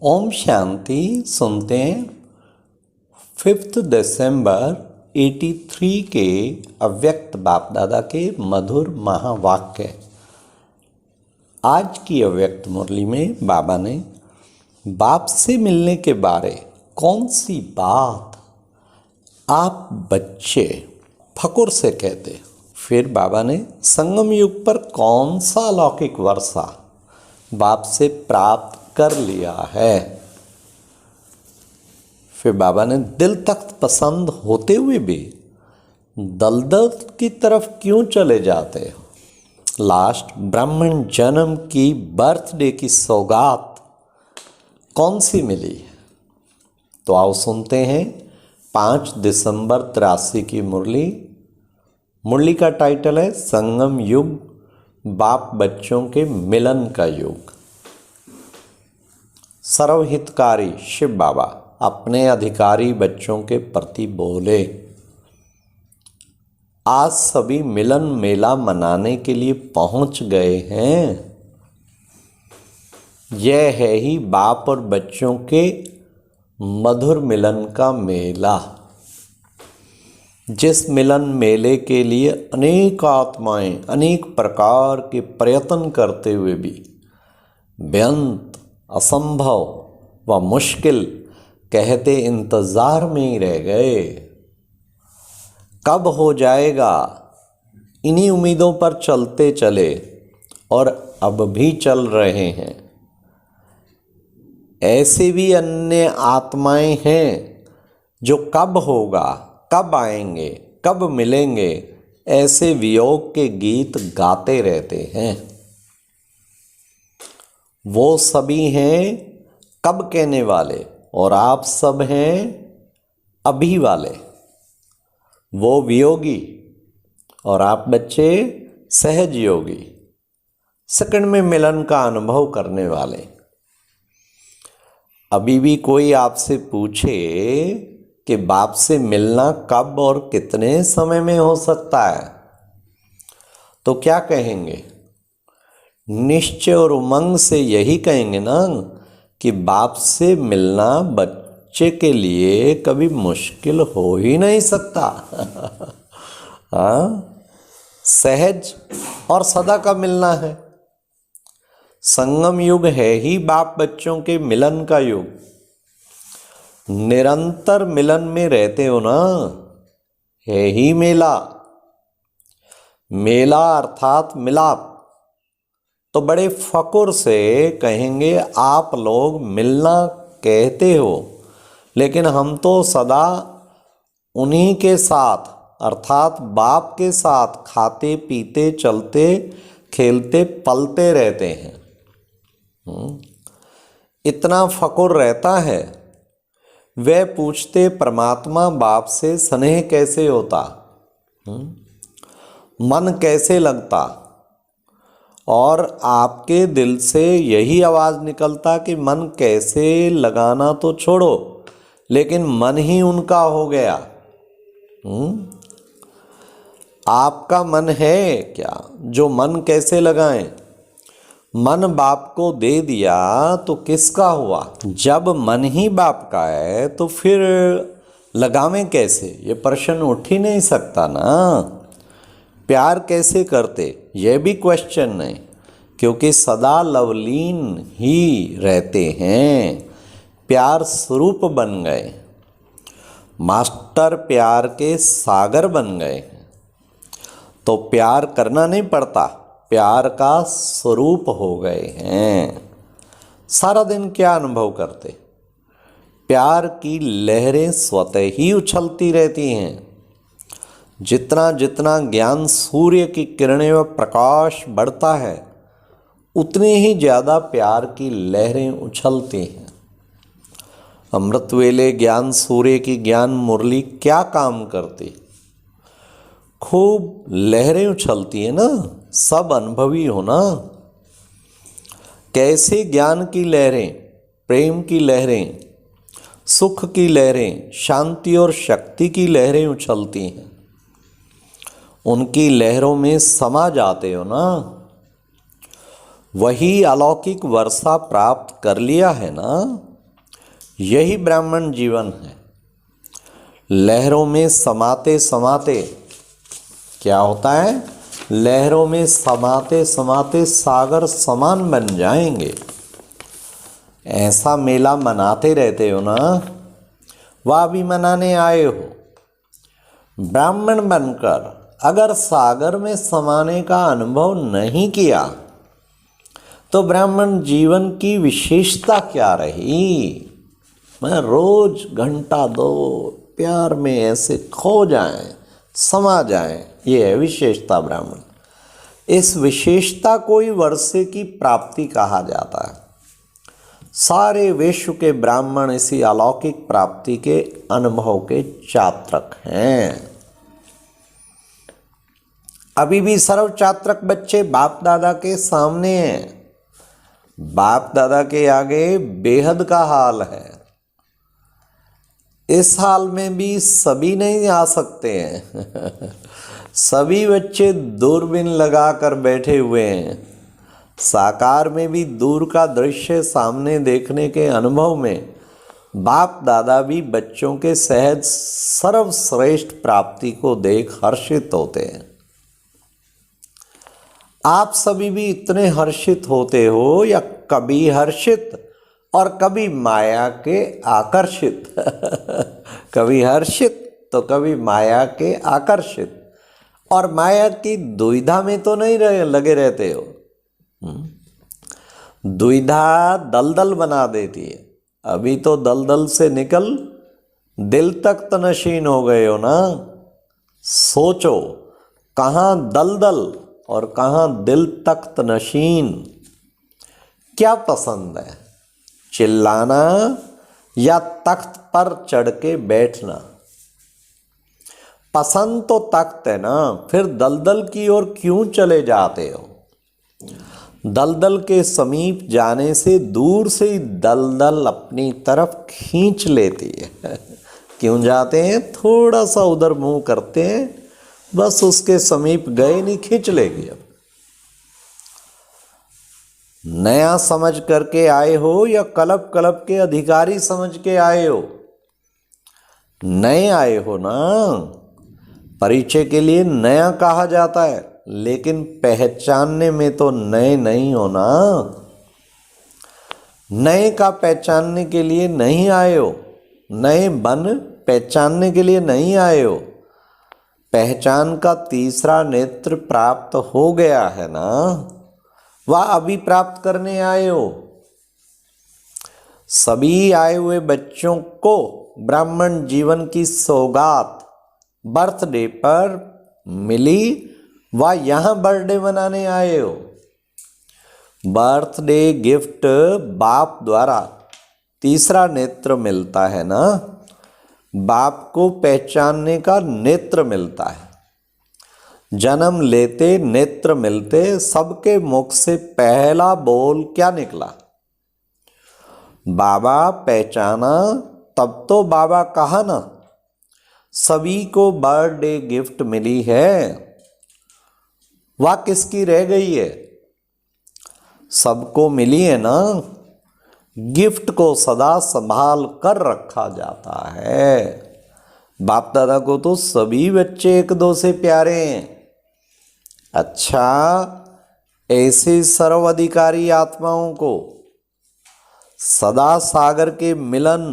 ओम शांति। सुनते हैं 5 दिसंबर 83 के अव्यक्त बाप दादा के मधुर महावाक्य। आज की अव्यक्त मुरली में बाबा ने बाप से मिलने के बारे कौन सी बात आप बच्चे फकुर से कहते। फिर बाबा ने संगम युग पर कौन सा अलौकिक वर्षा बाप से प्राप्त कर लिया है। फिर बाबा ने दिल तख्त पसंद होते हुए भी दलदल की तरफ क्यों चले जाते हो। लास्ट ब्राह्मण जन्म की बर्थडे की सौगात कौन सी मिली है। तो आओ सुनते हैं 5 दिसंबर 83 की मुरली। मुरली का टाइटल है संगम युग, बाप बच्चों के मिलन का युग। सर्वहितकारी शिव बाबा अपने अधिकारी बच्चों के प्रति बोले, आज सभी मिलन मेला मनाने के लिए पहुंच गए हैं। यह है ही बाप और बच्चों के मधुर मिलन का मेला। जिस मिलन मेले के लिए अनेक आत्माएं अनेक प्रकार के प्रयत्न करते हुए भी बेअंत असंभव व मुश्किल कहते इंतजार में ही रह गए। कब हो जाएगा, इन्हीं उम्मीदों पर चलते चले और अब भी चल रहे हैं। ऐसे भी अन्य आत्माएं हैं जो कब होगा, कब आएंगे, कब मिलेंगे, ऐसे वियोग के गीत गाते रहते हैं। वो सभी हैं कब कहने वाले और आप सब हैं अभी वाले। वो वियोगी और आप बच्चे सहज योगी, सेकंड में मिलन का अनुभव करने वाले। अभी भी कोई आपसे पूछे कि बाप से मिलना कब और कितने समय में हो सकता है, तो क्या कहेंगे। निश्चय और उमंग से यही कहेंगे ना कि बाप से मिलना बच्चे के लिए कभी मुश्किल हो ही नहीं सकता। हाँ, सहज और सदा का मिलना है। संगम युग है ही बाप बच्चों के मिलन का युग। निरंतर मिलन में रहते हो ना, है ही मेला। मेला अर्थात मिलाप। तो बड़े फकुर से कहेंगे, आप लोग मिलना कहते हो, लेकिन हम तो सदा उन्हीं के साथ अर्थात बाप के साथ खाते पीते चलते खेलते पलते रहते हैं। इतना फकुर रहता है। वे पूछते परमात्मा बाप से स्नेह कैसे होता, मन कैसे लगता। और आपके दिल से यही आवाज़ निकलता कि मन कैसे लगाना तो छोड़ो, लेकिन मन ही उनका हो गया। आपका मन है क्या जो मन कैसे लगाएं। मन बाप को दे दिया तो किसका हुआ। जब मन ही बाप का है तो फिर लगावें कैसे, ये प्रश्न उठ ही नहीं सकता ना। प्यार कैसे करते, यह भी क्वेश्चन नहीं, क्योंकि सदा लवलीन ही रहते हैं। प्यार स्वरूप बन गए, मास्टर प्यार के सागर बन गए। तो प्यार करना नहीं पड़ता, प्यार का स्वरूप हो गए हैं। सारा दिन क्या अनुभव करते, प्यार की लहरें स्वतः ही उछलती रहती हैं। जितना जितना ज्ञान सूर्य की किरणें व प्रकाश बढ़ता है, उतनी ही ज़्यादा प्यार की लहरें उछलती हैं। अमृत वेले ज्ञान सूर्य की ज्ञान मुरली क्या काम करती, खूब लहरें उछलती है ना। सब अनुभवी हो ना। कैसे ज्ञान की लहरें, प्रेम की लहरें, सुख की लहरें, शांति और शक्ति की लहरें उछलती हैं। उनकी लहरों में समा जाते हो ना। वही अलौकिक वर्षा प्राप्त कर लिया है ना। यही ब्राह्मण जीवन है। लहरों में समाते समाते क्या होता है, लहरों में समाते समाते सागर समान बन जाएंगे। ऐसा मेला मनाते रहते हो ना, वह भी मनाने आए हो। ब्राह्मण बनकर अगर सागर में समाने का अनुभव नहीं किया तो ब्राह्मण जीवन की विशेषता क्या रही। मैं रोज घंटा दो प्यार में ऐसे खो जाएं, समा जाएं, ये है विशेषता ब्राह्मण। इस विशेषता को ही वर्षे की प्राप्ति कहा जाता है। सारे विश्व के ब्राह्मण इसी अलौकिक प्राप्ति के अनुभव के चात्रक हैं। अभी भी सर्व चात्रक बच्चे बाप दादा के सामने हैं। बाप दादा के आगे बेहद का हाल है। इस हाल में भी सभी नहीं आ सकते हैं। सभी बच्चे दूरबीन लगाकर बैठे हुए हैं। साकार में भी दूर का दृश्य सामने देखने के अनुभव में बाप दादा भी बच्चों के सहज सर्वश्रेष्ठ प्राप्ति को देख हर्षित होते हैं। आप सभी भी इतने हर्षित होते हो या कभी हर्षित और कभी माया के आकर्षित। कभी हर्षित तो कभी माया के आकर्षित, और माया की दुविधा में तो नहीं लगे रहते हो। दुविधा दलदल बना देती है। अभी तो दलदल से निकल दिल तक तनशीन हो गए हो ना। सोचो कहाँ दलदल और कहाँ दिल तख्त नशीन। क्या पसंद है, चिल्लाना या तख्त पर चढ़ के बैठना? पसंद तो तख्त है ना, फिर दलदल की ओर क्यों चले जाते हो? दलदल के समीप जाने से दूर से ही दलदल अपनी तरफ खींच लेती है। क्यों जाते हैं? थोड़ा सा उधर मुंह करते हैं, बस उसके समीप गए नहीं, खींच लेगी। अब नया समझ करके आए हो या कलब कलब के अधिकारी समझ के आए हो? नए आए हो ना। परिचय के लिए नया कहा जाता है, लेकिन पहचानने में तो नए नहीं हो ना। नए का पहचानने के लिए नहीं आए हो, नए बन पहचानने के लिए नहीं आए हो। पहचान का तीसरा नेत्र प्राप्त हो गया है ना, वह अभी प्राप्त करने आए हो। सभी आए हुए बच्चों को ब्राह्मण जीवन की सौगात बर्थडे पर मिली, वह यहाँ बर्थडे मनाने आए हो। बर्थडे गिफ्ट बाप द्वारा तीसरा नेत्र मिलता है ना, बाप को पहचानने का नेत्र मिलता है। जन्म लेते नेत्र मिलते सबके मुख से पहला बोल क्या निकला? बाबा पहचाना, तब तो बाबा कहा ना। सभी को बर्थडे गिफ्ट मिली है, वह किसकी रह गई है? सबको मिली है ना। गिफ्ट को सदा संभाल कर रखा जाता है। बाप दादा को तो सभी बच्चे एक दो से प्यारे हैं। अच्छा, ऐसे सर्वाधिकारी आत्माओं को सदा सागर के मिलन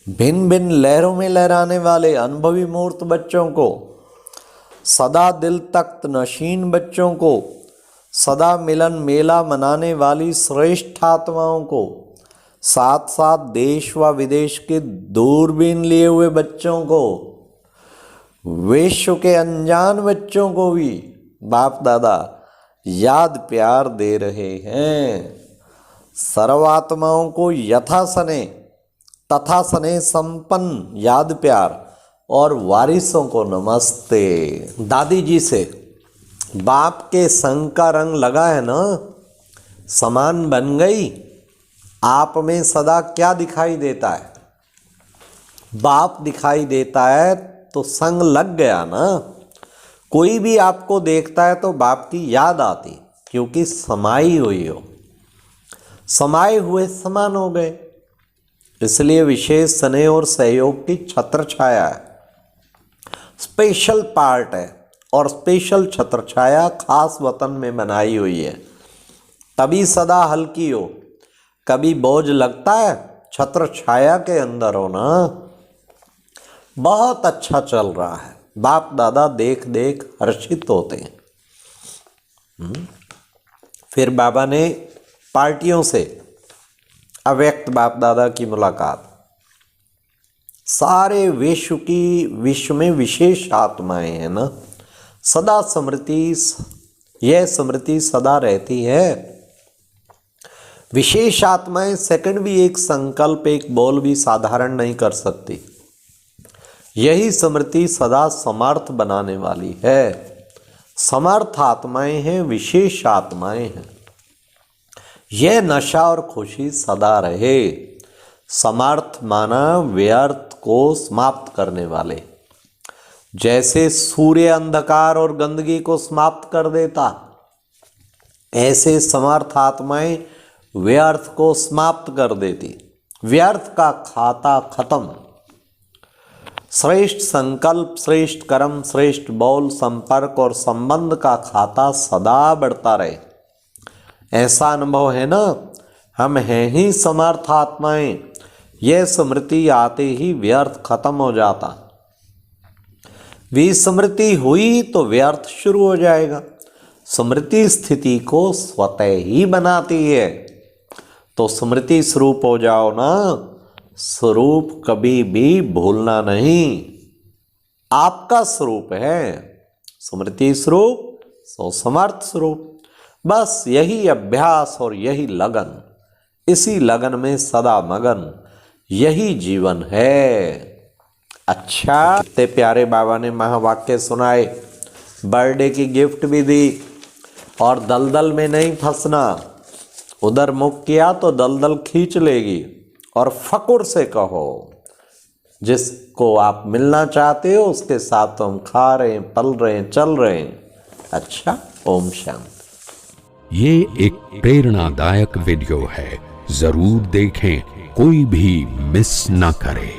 भिन्न भिन्न लहरों में लहराने वाले अनुभवी मूर्त बच्चों को, सदा दिल तख्त नशीन बच्चों को, सदा मिलन मेला मनाने वाली श्रेष्ठ आत्माओं को, साथ साथ देश व विदेश के दूरबीन लिए हुए बच्चों को, विश्व के अनजान बच्चों को भी बाप दादा याद प्यार दे रहे हैं। सर्वात्माओं को यथा सने तथा सने संपन्न याद प्यार और वारिसों को नमस्ते। दादी जी से बाप के संग का रंग लगा है ना, समान बन गई। आप में सदा क्या दिखाई देता है? बाप दिखाई देता है तो संग लग गया ना। कोई भी आपको देखता है तो बाप की याद आती, क्योंकि समाई हुई हो। समाये हुए समान हो गए। इसलिए विशेष स्नेह और सहयोग की छत्र छाया है, स्पेशल पार्ट है और स्पेशल छत्र छाया खास वतन में बनाई हुई है, तभी सदा हल्की हो। कभी बोझ लगता है, छत्र छाया के अंदर हो ना, बहुत अच्छा चल रहा है, बाप दादा देख देख हर्षित होते हैं। फिर बाबा ने पार्टियों से अव्यक्त बाप दादा की मुलाकात, सारे विश्व में विशेष आत्माएं हैं ना, सदा स्मृति, यह स्मृति सदा रहती है। विशेष आत्माएं सेकंड भी एक संकल्प, एक बोल भी साधारण नहीं कर सकती। यही स्मृति सदा समर्थ बनाने वाली है। समर्थ आत्माएं हैं, विशेष आत्माएं हैं। यह नशा और खुशी सदा रहे। समर्थ माना व्यर्थ को समाप्त करने वाले, जैसे सूर्य अंधकार और गंदगी को समाप्त कर देता, ऐसे समर्थ आत्माएं व्यर्थ को समाप्त कर देती। व्यर्थ का खाता खत्म। श्रेष्ठ संकल्प, श्रेष्ठ कर्म, श्रेष्ठ बोल, संपर्क और संबंध का खाता सदा बढ़ता रहे। ऐसा अनुभव है ना, हम हैं ही समर्थ आत्माएं। यह स्मृति आते ही व्यर्थ खत्म हो जाता। विस्मृति हुई तो व्यर्थ शुरू हो जाएगा। स्मृति स्थिति को स्वतः ही बनाती है। तो स्मृति स्वरूप हो जाओ ना, स्वरूप कभी भी भूलना नहीं। आपका स्वरूप है स्मृति स्वरूप, सो समर्थ स्वरूप। बस यही अभ्यास और यही लगन, इसी लगन में सदा मगन, यही जीवन है। अच्छा, इतने प्यारे बाबा ने महावाक्य सुनाए, बर्थडे की गिफ्ट भी दी, और दलदल में नहीं फंसना। उधर मुख किया तो दलदल खींच लेगी। और फकुर से कहो, जिसको आप मिलना चाहते हो उसके साथ तो हम खा रहे हैं, पल रहे हैं, चल रहे हैं। अच्छा, ओम शांति। ये एक प्रेरणादायक वीडियो है, जरूर देखें, कोई भी मिस ना करे।